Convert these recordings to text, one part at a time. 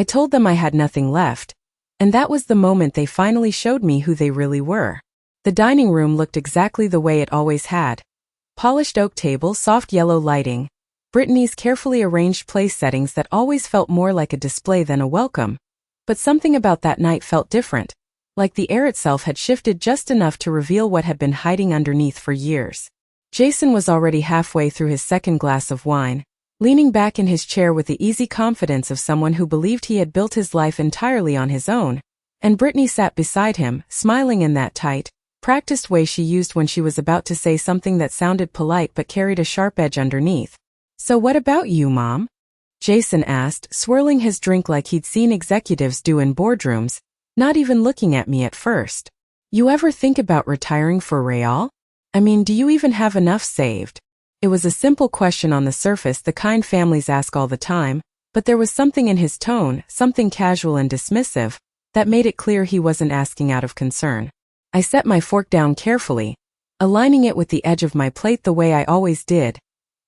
I told them I had nothing left, and that was the moment they finally showed me who they really were. The dining room looked exactly the way it always had. Polished oak table, soft yellow lighting, Brittany's carefully arranged place settings that always felt more like a display than a welcome. But something about that night felt different, like the air itself had shifted just enough to reveal what had been hiding underneath for years. Jason was already halfway through his second glass of wine, leaning back in his chair with the easy confidence of someone who believed he had built his life entirely on his own, and Brittany sat beside him, smiling in that tight, practiced way she used when she was about to say something that sounded polite but carried a sharp edge underneath. "So what about you, Mom?" Jason asked, swirling his drink like he'd seen executives do in boardrooms, not even looking at me at first. "You ever think about retiring for real? I mean, do you even have enough saved?" It was a simple question on the surface, the kind families ask all the time, but there was something in his tone, something casual and dismissive, that made it clear he wasn't asking out of concern. I set my fork down carefully, aligning it with the edge of my plate the way I always did,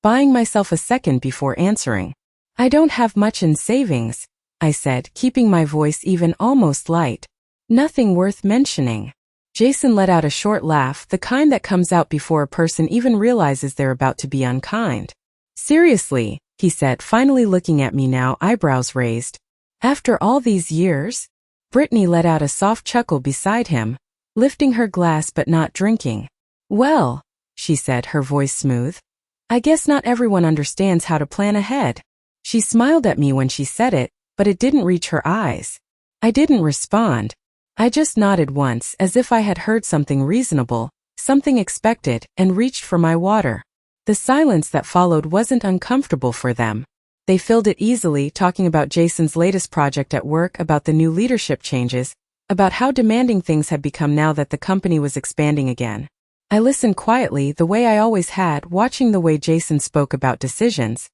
buying myself a second before answering. "I don't have much in savings," I said, keeping my voice even, almost light. "Nothing worth mentioning." Jason let out a short laugh, the kind that comes out before a person even realizes they're about to be unkind. "Seriously," he said, finally looking at me now, eyebrows raised. "After all these years?" Brittany let out a soft chuckle beside him, lifting her glass but not drinking. "Well," she said, her voice smooth, "I guess not everyone understands how to plan ahead." She smiled at me when she said it, but it didn't reach her eyes. I didn't respond. I just nodded once, as if I had heard something reasonable, something expected, and reached for my water. The silence that followed wasn't uncomfortable for them. They filled it easily, talking about Jason's latest project at work, about the new leadership changes, about how demanding things had become now that the company was expanding again. I listened quietly, the way I always had, watching the way Jason spoke about decisions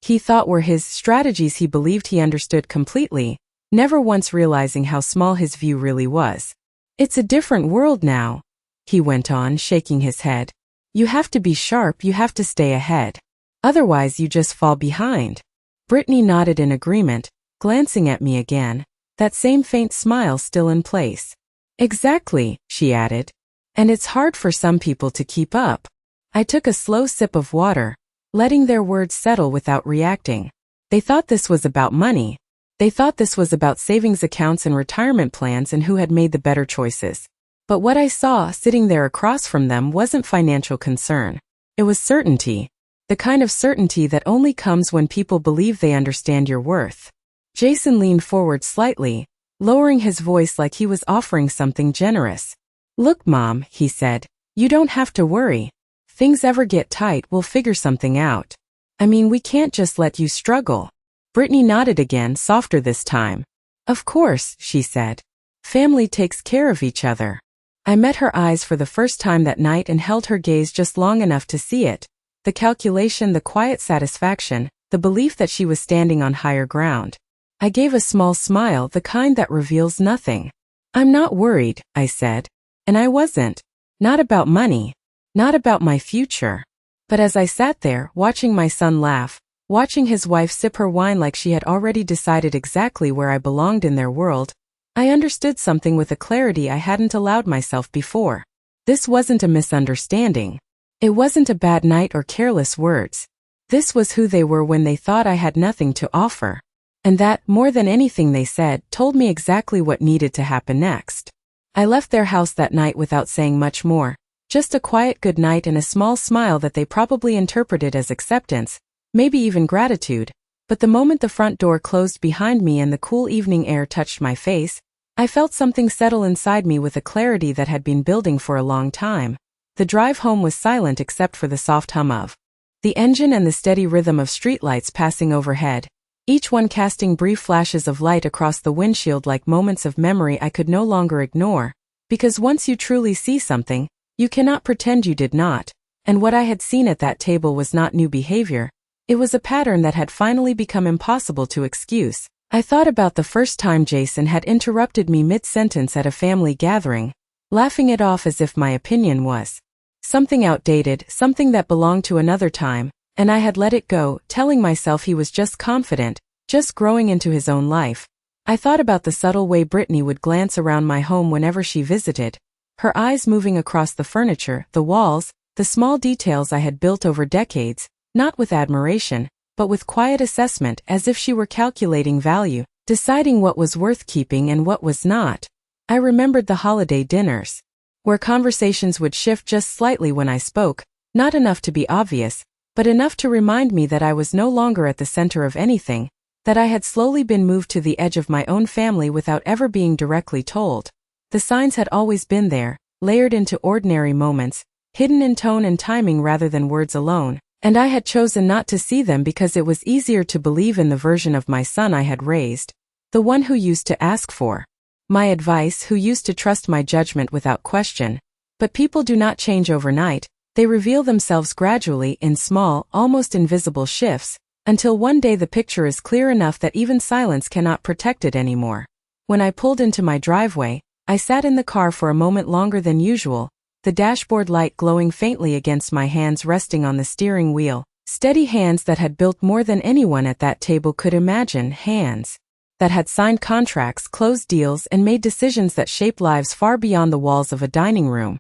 he thought were his, strategies he believed he understood completely, never once realizing how small his view really was. "It's a different world now," he went on, shaking his head. "You have to be sharp, you have to stay ahead. Otherwise you just fall behind." Brittany nodded in agreement, glancing at me again, that same faint smile still in place. "Exactly," she added. "And it's hard for some people to keep up." I took a slow sip of water, letting their words settle without reacting. They thought this was about money. They thought this was about savings accounts and retirement plans and who had made the better choices. But what I saw sitting there across from them wasn't financial concern. It was certainty. The kind of certainty that only comes when people believe they understand your worth. Jason leaned forward slightly, lowering his voice like he was offering something generous. "Look, Mom," he said, "you don't have to worry. Things ever get tight, we'll figure something out. I mean, we can't just let you struggle." Brittany nodded again, softer this time. "Of course," she said. "Family takes care of each other." I met her eyes for the first time that night and held her gaze just long enough to see it. The calculation, the quiet satisfaction, the belief that she was standing on higher ground. I gave a small smile, the kind that reveals nothing. "I'm not worried," I said. And I wasn't. Not about money. Not about my future. But as I sat there, watching my son laugh, watching his wife sip her wine like she had already decided exactly where I belonged in their world, I understood something with a clarity I hadn't allowed myself before. This wasn't a misunderstanding. It wasn't a bad night or careless words. This was who they were when they thought I had nothing to offer. And that, more than anything they said, told me exactly what needed to happen next. I left their house that night without saying much more, just a quiet good night and a small smile that they probably interpreted as acceptance, maybe even gratitude. But the moment the front door closed behind me and the cool evening air touched my face, I felt something settle inside me with a clarity that had been building for a long time. The drive home was silent except for the soft hum of the engine and the steady rhythm of streetlights passing overhead, each one casting brief flashes of light across the windshield like moments of memory I could no longer ignore, because once you truly see something, you cannot pretend you did not, and what I had seen at that table was not new behavior. It was a pattern that had finally become impossible to excuse. I thought about the first time Jason had interrupted me mid-sentence at a family gathering, laughing it off as if my opinion was something outdated, something that belonged to another time, and I had let it go, telling myself he was just confident, just growing into his own life, I thought about the subtle way Brittany would glance around my home whenever she visited, her eyes moving across the furniture, the walls, the small details I had built over decades, not with admiration, but with quiet assessment, as if she were calculating value, deciding what was worth keeping and what was not. I remembered the holiday dinners, where conversations would shift just slightly when I spoke, not enough to be obvious, but enough to remind me that I was no longer at the center of anything, that I had slowly been moved to the edge of my own family without ever being directly told. The signs had always been there, layered into ordinary moments, hidden in tone and timing rather than words alone, and I had chosen not to see them because it was easier to believe in the version of my son I had raised, the one who used to ask for my advice, who used to trust my judgment without question. But people do not change overnight. They reveal themselves gradually in small, almost invisible shifts, until one day the picture is clear enough that even silence cannot protect it anymore. When I pulled into my driveway, I sat in the car for a moment longer than usual, the dashboard light glowing faintly against my hands resting on the steering wheel, steady hands that had built more than anyone at that table could imagine, hands that had signed contracts, closed deals, and made decisions that shaped lives far beyond the walls of a dining room.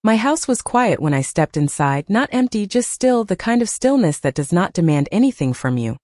My house was quiet when I stepped inside, not empty, just still, the kind of stillness that does not demand anything from you,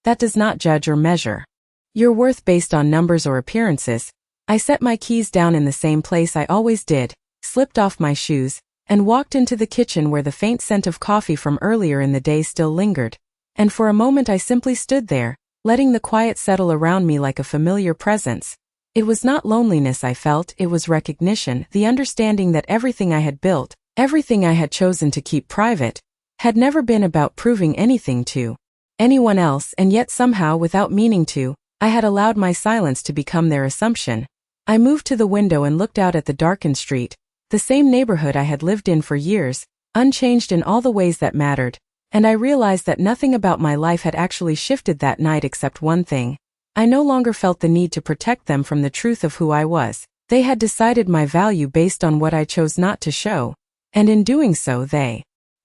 that does not judge or measure your worth based on numbers or appearances. I set my keys down in the same place I always did, slipped off my shoes, and walked into the kitchen where the faint scent of coffee from earlier in the day still lingered. And for a moment I simply stood there, letting the quiet settle around me like a familiar presence. It was not loneliness I felt, it was recognition, the understanding that everything I had built, everything I had chosen to keep private, had never been about proving anything to anyone else, and yet somehow, without meaning to, I had allowed my silence to become their assumption. I moved to the window and looked out at the darkened street, the same neighborhood I had lived in for years, unchanged in all the ways that mattered, and I realized that nothing about my life had actually shifted that night except one thing. I no longer felt the need to protect them from the truth of who I was. They had decided my value based on what I chose not to show, and in doing so they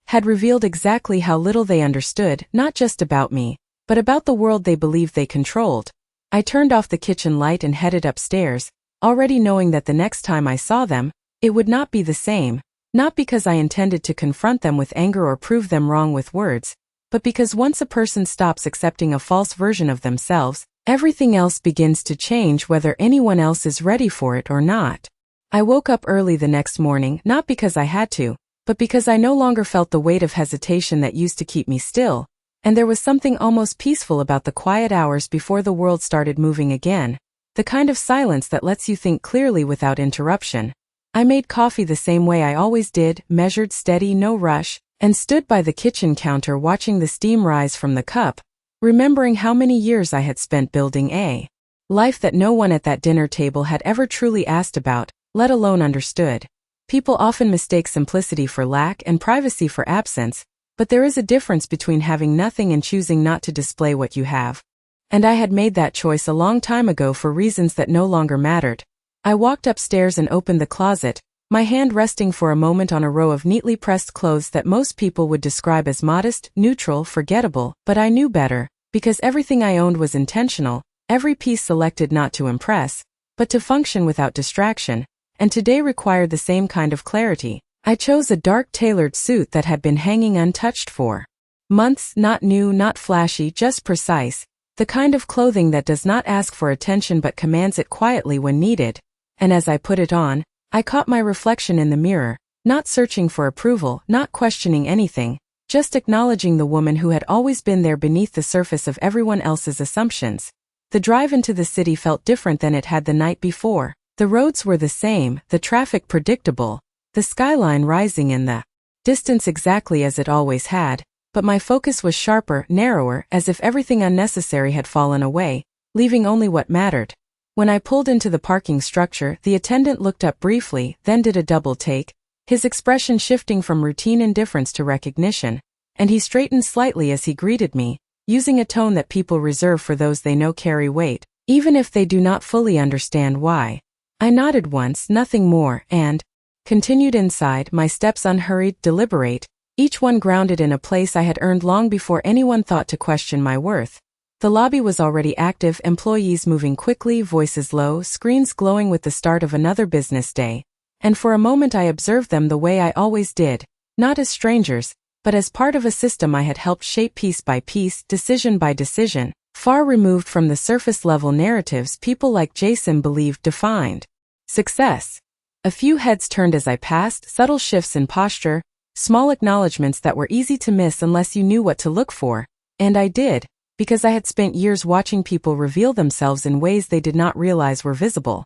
had revealed exactly how little they understood, not just about me, but about the world they believed they controlled. I turned off the kitchen light and headed upstairs, already knowing that the next time I saw them, it would not be the same, not because I intended to confront them with anger or prove them wrong with words, but because once a person stops accepting a false version of themselves, everything else begins to change whether anyone else is ready for it or not. I woke up early the next morning, not because I had to, but because I no longer felt the weight of hesitation that used to keep me still, and there was something almost peaceful about the quiet hours before the world started moving again, the kind of silence that lets you think clearly without interruption. I made coffee the same way I always did, measured, steady, no rush, and stood by the kitchen counter watching the steam rise from the cup, remembering how many years I had spent building a life that no one at that dinner table had ever truly asked about, let alone understood. People often mistake simplicity for lack and privacy for absence, but there is a difference between having nothing and choosing not to display what you have. And I had made that choice a long time ago for reasons that no longer mattered. I walked upstairs and opened the closet, my hand resting for a moment on a row of neatly pressed clothes that most people would describe as modest, neutral, forgettable, but I knew better, because everything I owned was intentional, every piece selected not to impress, but to function without distraction, and today required the same kind of clarity. I chose a dark tailored suit that had been hanging untouched for months, not new, not flashy, just precise, the kind of clothing that does not ask for attention but commands it quietly when needed. And as I put it on, I caught my reflection in the mirror, not searching for approval, not questioning anything, just acknowledging the woman who had always been there beneath the surface of everyone else's assumptions. The drive into the city felt different than it had the night before. The roads were the same, the traffic predictable, the skyline rising in the distance exactly as it always had, but my focus was sharper, narrower, as if everything unnecessary had fallen away, leaving only what mattered. When I pulled into the parking structure, the attendant looked up briefly, then did a double take, his expression shifting from routine indifference to recognition, and he straightened slightly as he greeted me, using a tone that people reserve for those they know carry weight, even if they do not fully understand why. I nodded once, nothing more, and continued inside, my steps unhurried, deliberate, each one grounded in a place I had earned long before anyone thought to question my worth. The lobby was already active, employees moving quickly, voices low, screens glowing with the start of another business day. And for a moment I observed them the way I always did, not as strangers, but as part of a system I had helped shape piece by piece, decision by decision, far removed from the surface-level narratives people like Jason believed defined success. A few heads turned as I passed, subtle shifts in posture, small acknowledgments that were easy to miss unless you knew what to look for, and I did, because I had spent years watching people reveal themselves in ways they did not realize were visible.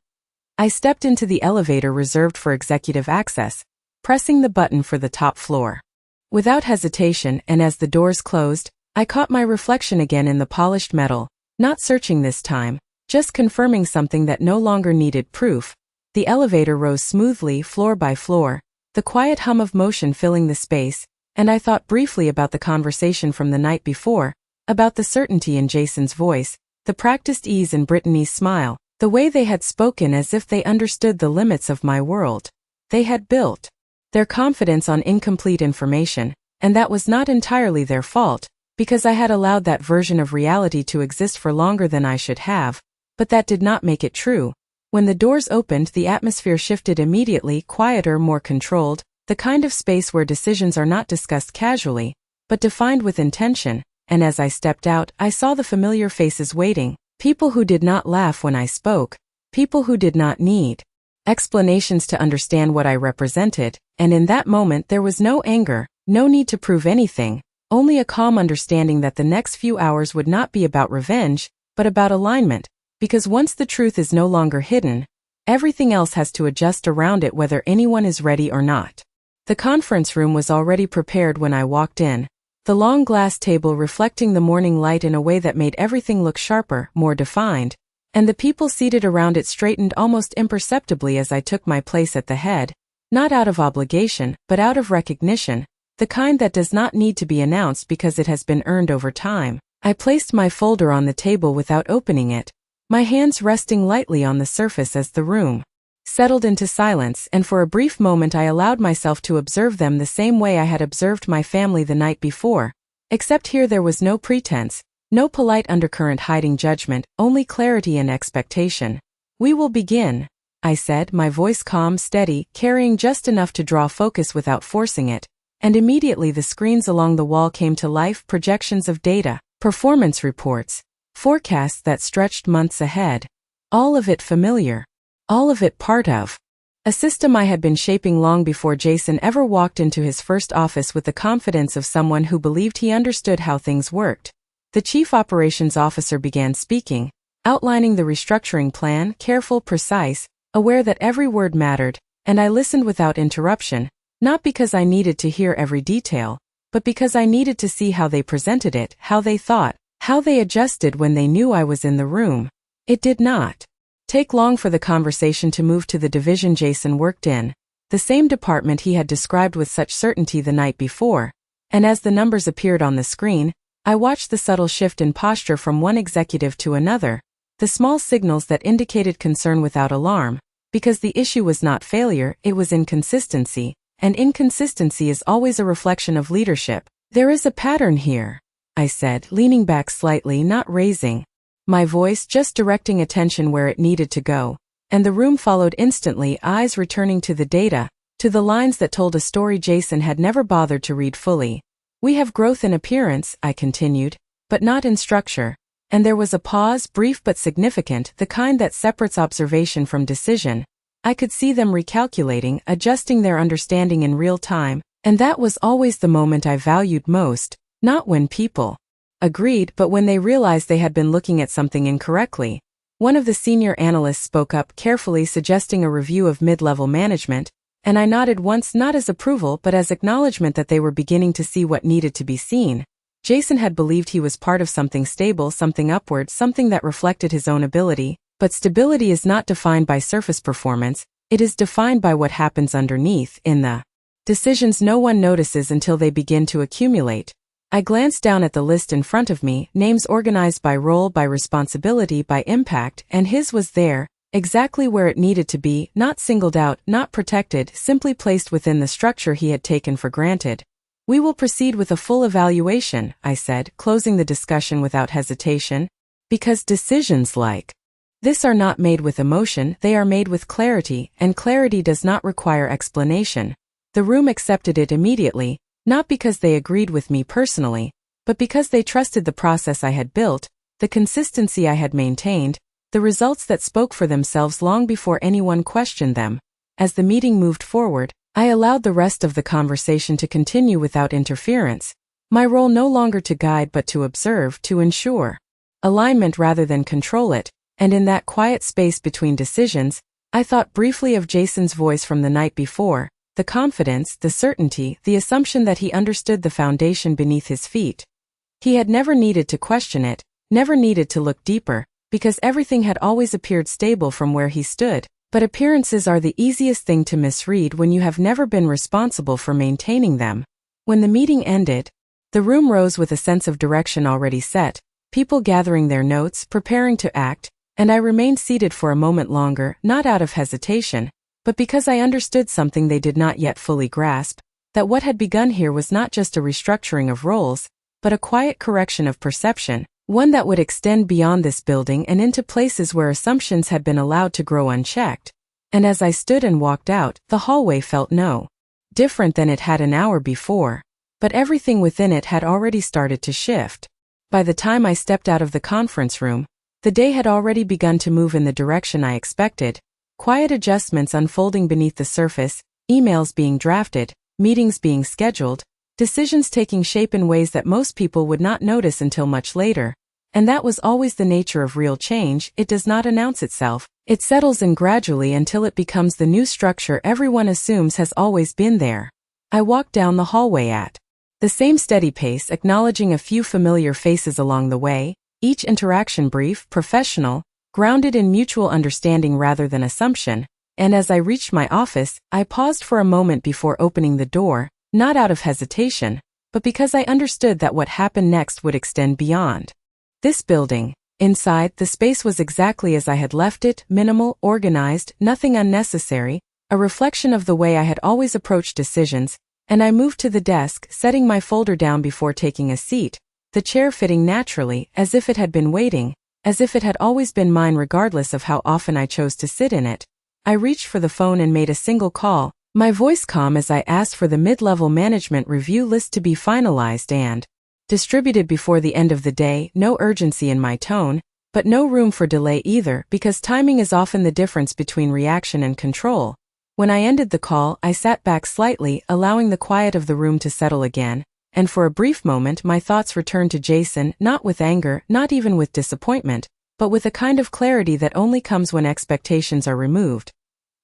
I stepped into the elevator reserved for executive access, pressing the button for the top floor. Without hesitation, and as the doors closed, I caught my reflection again in the polished metal, not searching this time, just confirming something that no longer needed proof. The elevator rose smoothly, floor by floor, the quiet hum of motion filling the space, and I thought briefly about the conversation from the night before, about the certainty in Jason's voice, the practiced ease in Brittany's smile, the way they had spoken as if they understood the limits of my world. They had built their confidence on incomplete information, and that was not entirely their fault, because I had allowed that version of reality to exist for longer than I should have, but that did not make it true. When the doors opened, the atmosphere shifted immediately, quieter, more controlled, the kind of space where decisions are not discussed casually, but defined with intention, and as I stepped out, I saw the familiar faces waiting, people who did not laugh when I spoke, people who did not need explanations to understand what I represented, and in that moment there was no anger, no need to prove anything, only a calm understanding that the next few hours would not be about revenge, but about alignment. Because once the truth is no longer hidden, everything else has to adjust around it whether anyone is ready or not. The conference room was already prepared when I walked in, the long glass table reflecting the morning light in a way that made everything look sharper, more defined, and the people seated around it straightened almost imperceptibly as I took my place at the head, not out of obligation, but out of recognition, the kind that does not need to be announced because it has been earned over time. I placed my folder on the table without opening it, my hands resting lightly on the surface as the room settled into silence, and for a brief moment I allowed myself to observe them the same way I had observed my family the night before, except here there was no pretense, no polite undercurrent hiding judgment, only clarity and expectation. "We will begin," I said, my voice calm, steady, carrying just enough to draw focus without forcing it, and immediately the screens along the wall came to life, projections of data, performance reports, forecasts that stretched months ahead. All of it familiar. All of it part of a system I had been shaping long before Jason ever walked into his first office with the confidence of someone who believed he understood how things worked. The chief operations officer began speaking, outlining the restructuring plan, careful, precise, aware that every word mattered, and I listened without interruption, not because I needed to hear every detail, but because I needed to see how they presented it, how they thought, how they adjusted when they knew I was in the room. It did not take long for the conversation to move to the division Jason worked in, the same department he had described with such certainty the night before, and as the numbers appeared on the screen, I watched the subtle shift in posture from one executive to another, the small signals that indicated concern without alarm, because the issue was not failure, it was inconsistency, and inconsistency is always a reflection of leadership. "There is a pattern here," I said, leaning back slightly, not raising my voice, just directing attention where it needed to go, and the room followed instantly, eyes returning to the data, to the lines that told a story Jason had never bothered to read fully. "We have growth in appearance," I continued, "but not in structure." And there was a pause, brief but significant, the kind that separates observation from decision. I could see them recalculating, adjusting their understanding in real time, and that was always the moment I valued most. Not when people agreed, but when they realized they had been looking at something incorrectly. One of the senior analysts spoke up, carefully suggesting a review of mid-level management, and I nodded once, not as approval but as acknowledgement that they were beginning to see what needed to be seen. Jason had believed he was part of something stable, something upward, something that reflected his own ability, but stability is not defined by surface performance, it is defined by what happens underneath, in the decisions no one notices until they begin to accumulate. I glanced down at the list in front of me, names organized by role, by responsibility, by impact, and his was there, exactly where it needed to be, not singled out, not protected, simply placed within the structure he had taken for granted. We will proceed with a full evaluation, I said, closing the discussion without hesitation. Because decisions like this are not made with emotion, they are made with clarity, and clarity does not require explanation. The room accepted it immediately, not because they agreed with me personally, but because they trusted the process I had built, the consistency I had maintained, the results that spoke for themselves long before anyone questioned them. As the meeting moved forward, I allowed the rest of the conversation to continue without interference, my role no longer to guide but to observe, to ensure alignment rather than control it, and in that quiet space between decisions, I thought briefly of Jason's voice from the night before, the confidence, the certainty, the assumption that he understood the foundation beneath his feet. He had never needed to question it, never needed to look deeper, because everything had always appeared stable from where he stood. But appearances are the easiest thing to misread when you have never been responsible for maintaining them. When the meeting ended, the room rose with a sense of direction already set, people gathering their notes, preparing to act, and I remained seated for a moment longer, not out of hesitation, but because I understood something they did not yet fully grasp, that what had begun here was not just a restructuring of roles, but a quiet correction of perception, one that would extend beyond this building and into places where assumptions had been allowed to grow unchecked. And as I stood and walked out, the hallway felt no different than it had an hour before, but everything within it had already started to shift. By the time I stepped out of the conference room, the day had already begun to move in the direction I expected, quiet adjustments unfolding beneath the surface, emails being drafted, meetings being scheduled, decisions taking shape in ways that most people would not notice until much later. And that was always the nature of real change. It does not announce itself. It settles in gradually until it becomes the new structure everyone assumes has always been there. I walked down the hallway at the same steady pace, acknowledging a few familiar faces along the way, each interaction brief, professional, grounded in mutual understanding rather than assumption. And as I reached my office, I paused for a moment before opening the door, not out of hesitation, but because I understood that what happened next would extend beyond this building. Inside, the space was exactly as I had left it, minimal, organized, nothing unnecessary, a reflection of the way I had always approached decisions, and I moved to the desk, setting my folder down before taking a seat, the chair fitting naturally, as if it had been waiting, as if it had always been mine regardless of how often I chose to sit in it. I reached for the phone and made a single call, my voice calm as I asked for the mid-level management review list to be finalized and distributed before the end of the day. No urgency in my tone, but no room for delay either, because timing is often the difference between reaction and control. When I ended the call, I sat back slightly, allowing the quiet of the room to settle again, and for a brief moment my thoughts returned to Jason, not with anger, not even with disappointment, but with a kind of clarity that only comes when expectations are removed.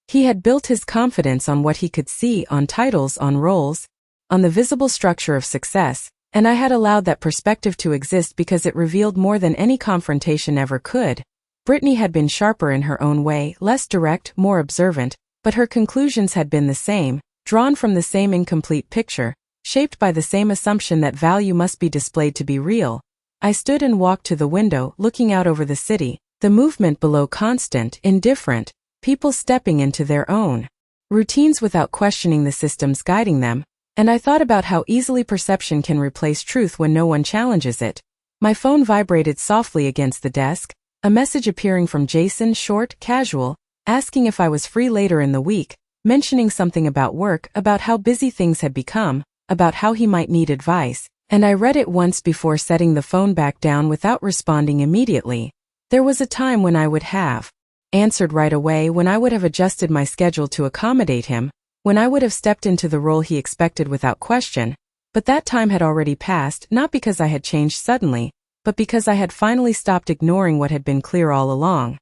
He had built his confidence on what he could see, on titles, on roles, on the visible structure of success, and I had allowed that perspective to exist because it revealed more than any confrontation ever could. Brittany had been sharper in her own way, less direct, more observant, but her conclusions had been the same, drawn from the same incomplete picture, shaped by the same assumption that value must be displayed to be real. I stood and walked to the window, looking out over the city, the movement below constant, indifferent, people stepping into their own routines without questioning the systems guiding them, and I thought about how easily perception can replace truth when no one challenges it. My phone vibrated softly against the desk, a message appearing from Jason, short, casual, asking if I was free later in the week, mentioning something about work, about how busy things had become, about how he might need advice, and I read it once before setting the phone back down without responding immediately. There was a time when I would have answered right away, when I would have adjusted my schedule to accommodate him, when I would have stepped into the role he expected without question, but that time had already passed, not because I had changed suddenly, but because I had finally stopped ignoring what had been clear all along.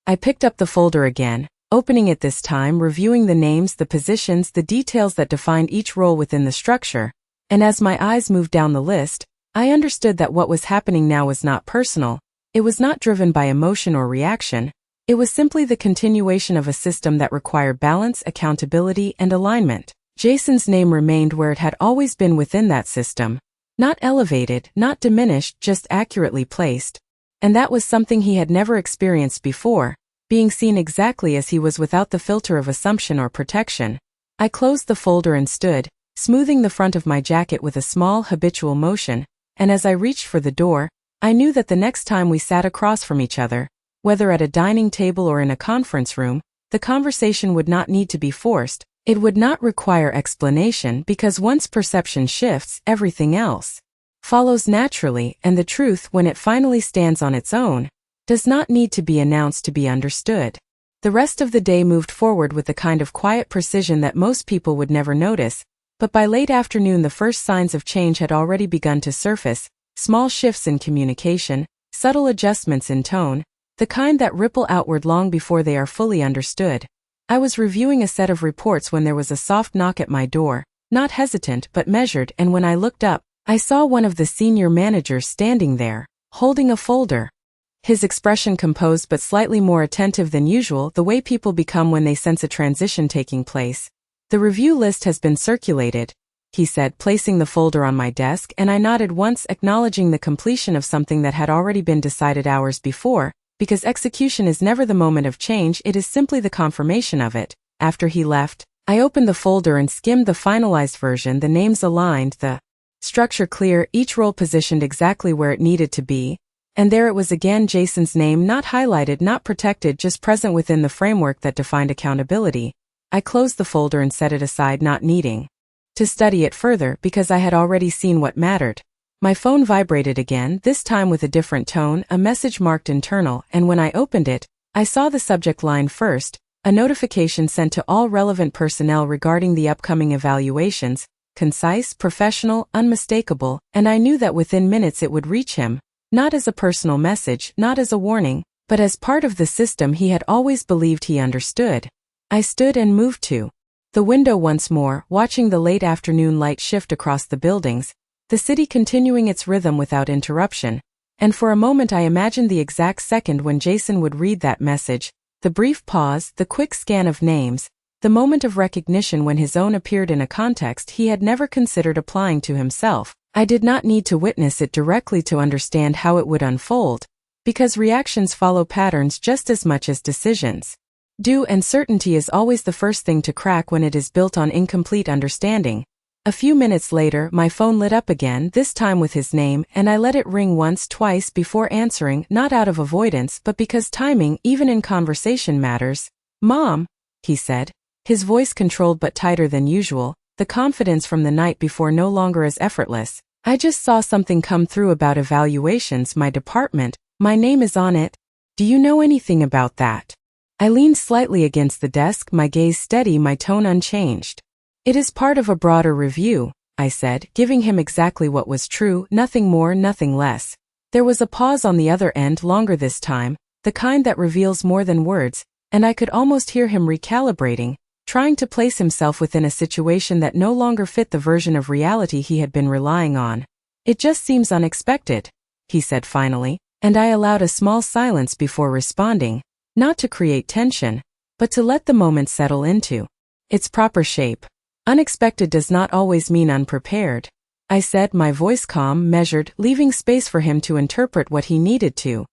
I picked up the folder again, opening it this time, reviewing the names, the positions, the details that defined each role within the structure, and as my eyes moved down the list, I understood that what was happening now was not personal, it was not driven by emotion or reaction, it was simply the continuation of a system that required balance, accountability, and alignment. Jason's name remained where it had always been within that system, not elevated, not diminished, just accurately placed. And that was something he had never experienced before, being seen exactly as he was without the filter of assumption or protection. I closed the folder and stood, smoothing the front of my jacket with a small, habitual motion, and as I reached for the door, I knew that the next time we sat across from each other, whether at a dining table or in a conference room, the conversation would not need to be forced. It would not require explanation because once perception shifts, everything else follows naturally, and the truth, when it finally stands on its own, does not need to be announced to be understood. The rest of the day moved forward with the kind of quiet precision that most people would never notice, but by late afternoon the first signs of change had already begun to surface, small shifts in communication, subtle adjustments in tone, the kind that ripple outward long before they are fully understood. I was reviewing a set of reports when there was a soft knock at my door, not hesitant but measured, and when I looked up, I saw one of the senior managers standing there, holding a folder. His expression composed but slightly more attentive than usual, the way people become when they sense a transition taking place. "The review list has been circulated," he said, placing the folder on my desk, and I nodded once, acknowledging the completion of something that had already been decided hours before, because execution is never the moment of change, it is simply the confirmation of it. After he left, I opened the folder and skimmed the finalized version, the names aligned, the structure clear, each role positioned exactly where it needed to be, and there it was again, Jason's name, not highlighted, not protected, just present within the framework that defined accountability. I closed the folder and set it aside, not needing to study it further because I had already seen what mattered. My phone vibrated again, this time with a different tone, a message marked internal, and when I opened it, I saw the subject line first, a notification sent to all relevant personnel regarding the upcoming evaluations, concise, professional, unmistakable, and I knew that within minutes it would reach him, not as a personal message, not as a warning, but as part of the system he had always believed he understood. I stood and moved to the window once more, watching the late afternoon light shift across the buildings, the city continuing its rhythm without interruption, and for a moment I imagined the exact second when Jason would read that message, the brief pause, the quick scan of names, the moment of recognition when his own appeared in a context he had never considered applying to himself. I did not need to witness it directly to understand how it would unfold, because reactions follow patterns just as much as decisions do, and certainty is always the first thing to crack when it is built on incomplete understanding. A few minutes later, my phone lit up again, this time with his name, and I let it ring once, twice before answering, not out of avoidance but because timing, even in conversation, matters. "Mom," he said, his voice controlled but tighter than usual, the confidence from the night before no longer as effortless. "I just saw something come through about evaluations, my department. My name is on it. Do you know anything about that?" I leaned slightly against the desk, my gaze steady, my tone unchanged. "It is part of a broader review," I said, giving him exactly what was true, nothing more, nothing less. There was a pause on the other end, longer this time, the kind that reveals more than words, and I could almost hear him recalibrating, trying to place himself within a situation that no longer fit the version of reality he had been relying on. "It just seems unexpected," he said finally, and I allowed a small silence before responding, not to create tension, but to let the moment settle into its proper shape. "Unexpected does not always mean unprepared," I said, my voice calm, measured, leaving space for him to interpret what he needed to.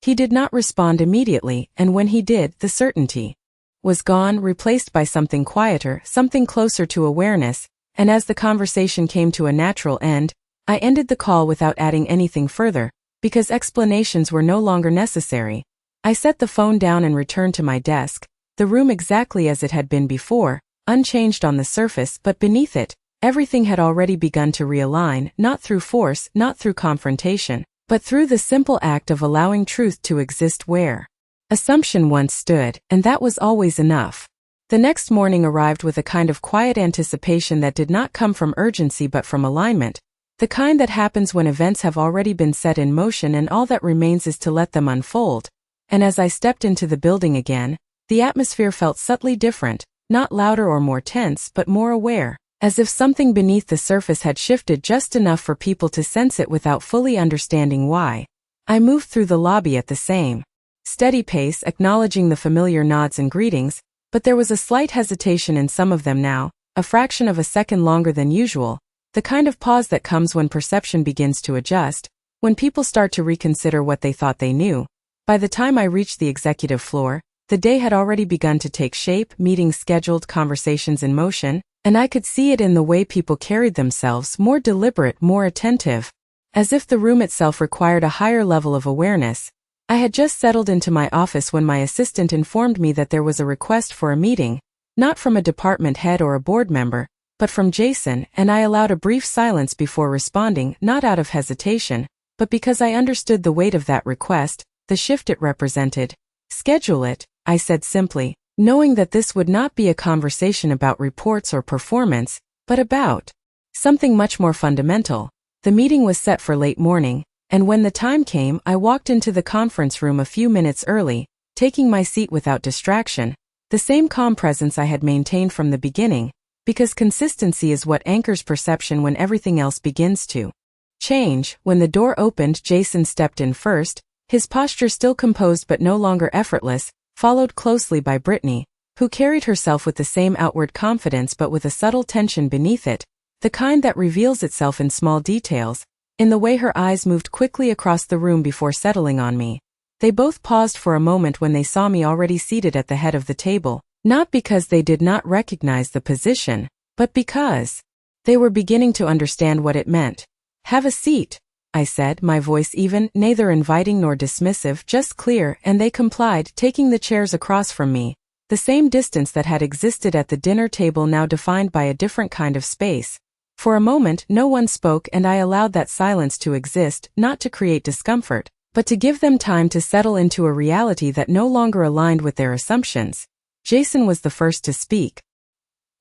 He did not respond immediately, and when he did, the certainty was gone, replaced by something quieter, something closer to awareness, and as the conversation came to a natural end, I ended the call without adding anything further, because explanations were no longer necessary. I set the phone down and returned to my desk, the room exactly as it had been before, unchanged on the surface, but beneath it, everything had already begun to realign, not through force, not through confrontation, but through the simple act of allowing truth to exist where assumption once stood, and that was always enough. The next morning arrived with a kind of quiet anticipation that did not come from urgency but from alignment, the kind that happens when events have already been set in motion and all that remains is to let them unfold. And as I stepped into the building again, the atmosphere felt subtly different, not louder or more tense but more aware, as if something beneath the surface had shifted just enough for people to sense it without fully understanding why. I moved through the lobby at the same steady pace, acknowledging the familiar nods and greetings, but there was a slight hesitation in some of them now, a fraction of a second longer than usual, the kind of pause that comes when perception begins to adjust, when people start to reconsider what they thought they knew. By the time I reached the executive floor, the day had already begun to take shape, meetings scheduled, conversations in motion, And I could see it in the way people carried themselves, more deliberate, more attentive. As if the room itself required a higher level of awareness. I had just settled into my office when my assistant informed me that there was a request for a meeting, not from a department head or a board member, but from Jason, and I allowed a brief silence before responding, not out of hesitation, but because I understood the weight of that request, the shift it represented. Schedule it, I said simply, knowing that this would not be a conversation about reports or performance, but about something much more fundamental. The meeting was set for late morning, and when the time came, I walked into the conference room a few minutes early, taking my seat without distraction, the same calm presence I had maintained from the beginning, because consistency is what anchors perception when everything else begins to change. When the door opened, Jason stepped in first, his posture still composed but no longer effortless, followed closely by Brittany, who carried herself with the same outward confidence but with a subtle tension beneath it, the kind that reveals itself in small details, in the way her eyes moved quickly across the room before settling on me. They both paused for a moment when they saw me already seated at the head of the table, not because they did not recognize the position, but because they were beginning to understand what it meant. "Have a seat," I said, my voice even, neither inviting nor dismissive, just clear, and they complied, taking the chairs across from me, the same distance that had existed at the dinner table now defined by a different kind of space. For a moment, no one spoke, and I allowed that silence to exist, not to create discomfort, but to give them time to settle into a reality that no longer aligned with their assumptions. Jason was the first to speak.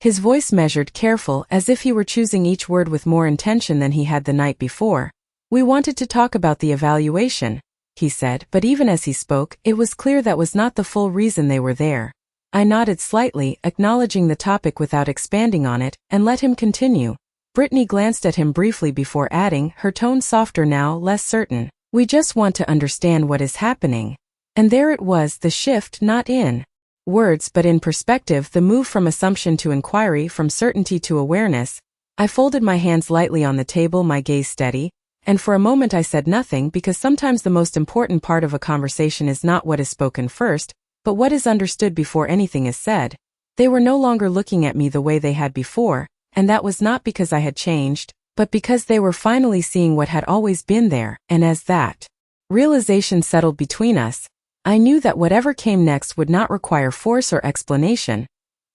His voice measured, careful, as if he were choosing each word with more intention than he had the night before. "We wanted to talk about the evaluation," he said, but even as he spoke, it was clear that was not the full reason they were there. I nodded slightly, acknowledging the topic without expanding on it, and let him continue. Brittany glanced at him briefly before adding, her tone softer now, less certain, "We just want to understand what is happening." And there it was, the shift, not in words but in perspective, the move from assumption to inquiry, from certainty to awareness. I folded my hands lightly on the table, my gaze steady, and for a moment I said nothing, because sometimes the most important part of a conversation is not what is spoken first, but what is understood before anything is said. They were no longer looking at me the way they had before, and that was not because I had changed, but because they were finally seeing what had always been there, and as that realization settled between us, I knew that whatever came next would not require force or explanation,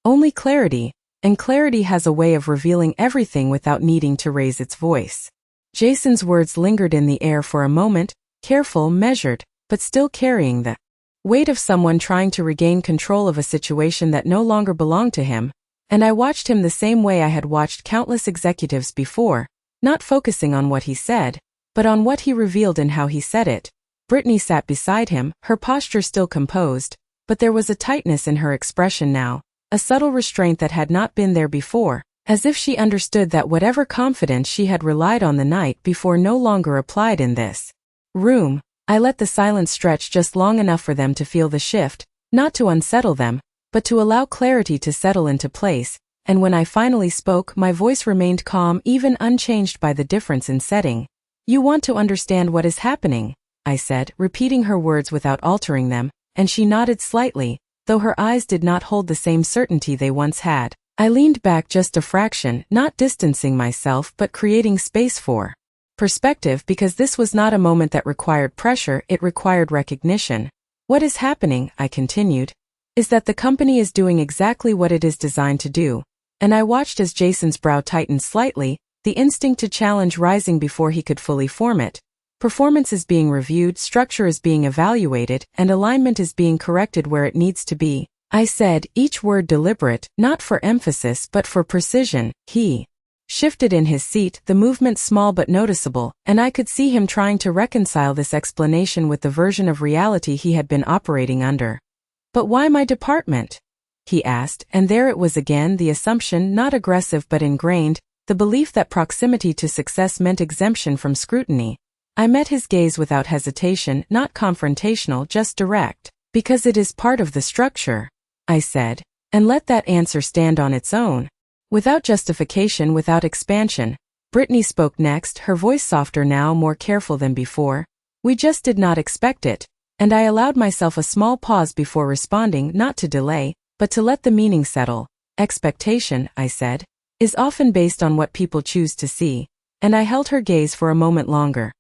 only clarity, and clarity has a way of revealing everything without needing to raise its voice. Jason's words lingered in the air for a moment, careful, measured, but still carrying the weight of someone trying to regain control of a situation that no longer belonged to him, and I watched him the same way I had watched countless executives before, not focusing on what he said, but on what he revealed and how he said it. Brittany sat beside him, her posture still composed, but there was a tightness in her expression now, a subtle restraint that had not been there before, as if she understood that whatever confidence she had relied on the night before no longer applied in this room. I let the silence stretch just long enough for them to feel the shift, not to unsettle them, but to allow clarity to settle into place, and when I finally spoke, my voice remained calm, even unchanged by the difference in setting. "You want to understand what is happening," I said, repeating her words without altering them, and she nodded slightly, though her eyes did not hold the same certainty they once had. I leaned back just a fraction, not distancing myself but creating space for perspective, because this was not a moment that required pressure, it required recognition. "What is happening," I continued, "is that the company is doing exactly what it is designed to do." And I watched as Jason's brow tightened slightly, the instinct to challenge rising before he could fully form it. Performance is being reviewed, structure is being evaluated, and alignment is being corrected where it needs to be, I said, each word deliberate, not for emphasis but for precision. He shifted in his seat, the movement small but noticeable, and I could see him trying to reconcile this explanation with the version of reality he had been operating under. "But why my department?" he asked, and there it was again, the assumption, not aggressive but ingrained, the belief that proximity to success meant exemption from scrutiny. I met his gaze without hesitation, not confrontational, just direct. "Because it is part of the structure," I said, and let that answer stand on its own. Without justification, without expansion. Brittany spoke next, her voice softer now, more careful than before. "We just did not expect it," and I allowed myself a small pause before responding, not to delay, but to let the meaning settle. "Expectation," I said. is often based on what people choose to see, and I held her gaze for a moment longer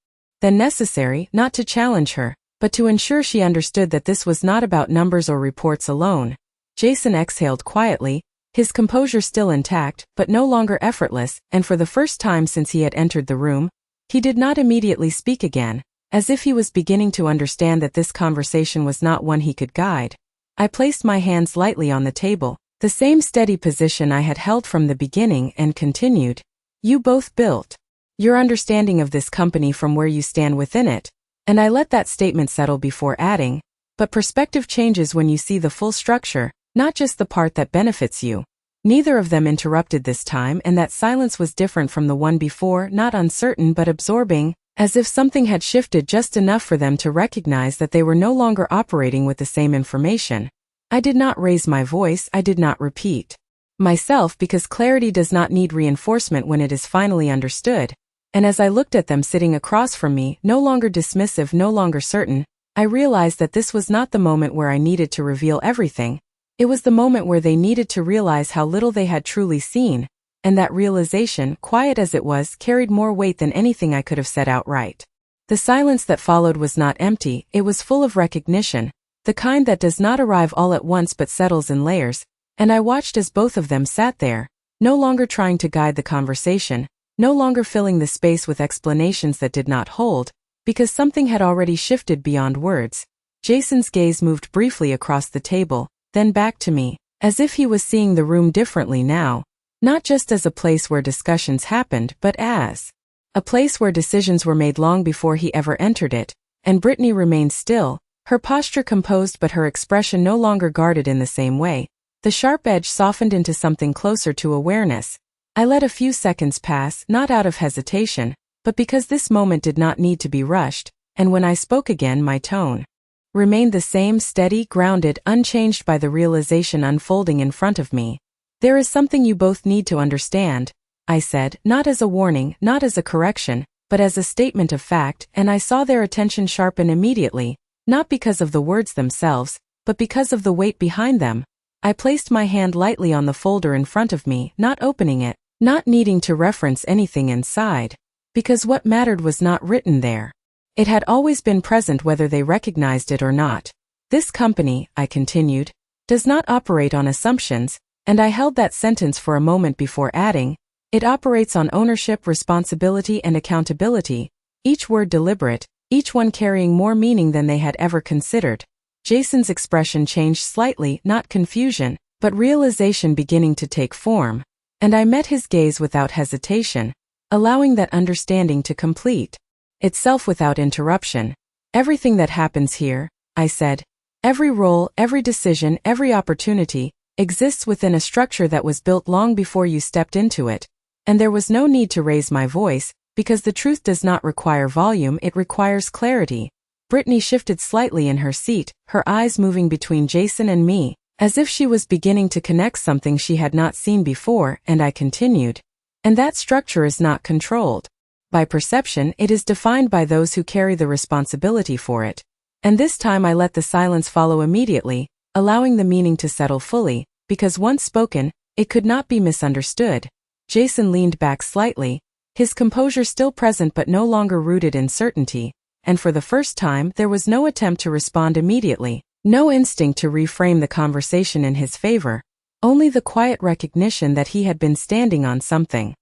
than necessary, not to challenge her, but to ensure she understood that this was not about numbers or reports alone. Jason exhaled quietly, his composure still intact, but no longer effortless, and for the first time since he had entered the room, he did not immediately speak again, as if he was beginning to understand that this conversation was not one he could guide. I placed my hands lightly on the table, the same steady position I had held from the beginning, and continued. You both built your understanding of this company from where you stand within it, and I let that statement settle before adding, but perspective changes when you see the full structure, not just the part that benefits you. Neither of them interrupted this time, and that silence was different from the one before, not uncertain but absorbing, as if something had shifted just enough for them to recognize that they were no longer operating with the same information. I did not raise my voice, I did not repeat myself, because clarity does not need reinforcement when it is finally understood. And as I looked at them sitting across from me, no longer dismissive, no longer certain, I realized that this was not the moment where I needed to reveal everything. It was the moment where they needed to realize how little they had truly seen, and that realization, quiet as it was, carried more weight than anything I could have said outright. The silence that followed was not empty, it was full of recognition, the kind that does not arrive all at once but settles in layers, and I watched as both of them sat there, no longer trying to guide the conversation, no longer filling the space with explanations that did not hold, because something had already shifted beyond words. Jason's gaze moved briefly across the table, then back to me, as if he was seeing the room differently now, not just as a place where discussions happened, but as a place where decisions were made long before he ever entered it. And Brittany remained still, her posture composed but her expression no longer guarded in the same way. The sharp edge softened into something closer to awareness. I let a few seconds pass, not out of hesitation, but because this moment did not need to be rushed, and when I spoke again, my tone remained the same, steady, grounded, unchanged by the realization unfolding in front of me. There is something you both need to understand, I said, not as a warning, not as a correction, but as a statement of fact, and I saw their attention sharpen immediately, not because of the words themselves, but because of the weight behind them. I placed my hand lightly on the folder in front of me, not opening it, not needing to reference anything inside, because what mattered was not written there. It had always been present whether they recognized it or not. This company, I continued, does not operate on assumptions, and I held that sentence for a moment before adding, it operates on ownership, responsibility, and accountability, each word deliberate, each one carrying more meaning than they had ever considered. Jason's expression changed slightly, not confusion, but realization beginning to take form, and I met his gaze without hesitation, allowing that understanding to complete itself without interruption. Everything that happens here, I said, every role, every decision, every opportunity, exists within a structure that was built long before you stepped into it, and there was no need to raise my voice, because the truth does not require volume, it requires clarity. Brittany shifted slightly in her seat, her eyes moving between Jason and me, as if she was beginning to connect something she had not seen before, and I continued. And that structure is not controlled by perception, it is defined by those who carry the responsibility for it. And this time I let the silence follow immediately, allowing the meaning to settle fully, because once spoken, it could not be misunderstood. Jason leaned back slightly, his composure still present but no longer rooted in certainty, and for the first time there was no attempt to respond immediately, no instinct to reframe the conversation in his favor, only the quiet recognition that he had been standing on something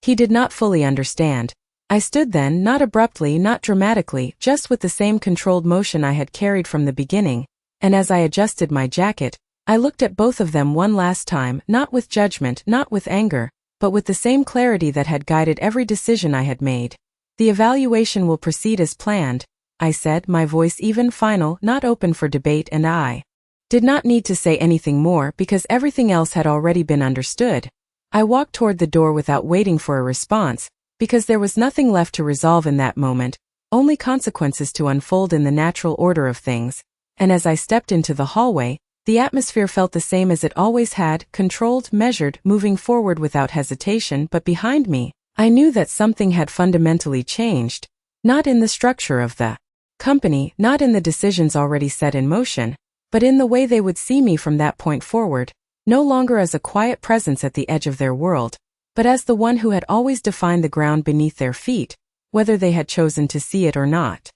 he did not fully understand. I stood then, not abruptly, not dramatically, just with the same controlled motion I had carried from the beginning, and as I adjusted my jacket, I looked at both of them one last time, not with judgment, not with anger, but with the same clarity that had guided every decision I had made. The evaluation will proceed as planned, I said, my voice even, final, not open for debate, and I did not need to say anything more because everything else had already been understood. I walked toward the door without waiting for a response, because there was nothing left to resolve in that moment, only consequences to unfold in the natural order of things, and as I stepped into the hallway, the atmosphere felt the same as it always had, controlled, measured, moving forward without hesitation, but behind me, I knew that something had fundamentally changed, not in the structure of the company, not in the decisions already set in motion, but in the way they would see me from that point forward. no longer as a quiet presence at the edge of their world, but as the one who had always defined the ground beneath their feet, whether they had chosen to see it or not.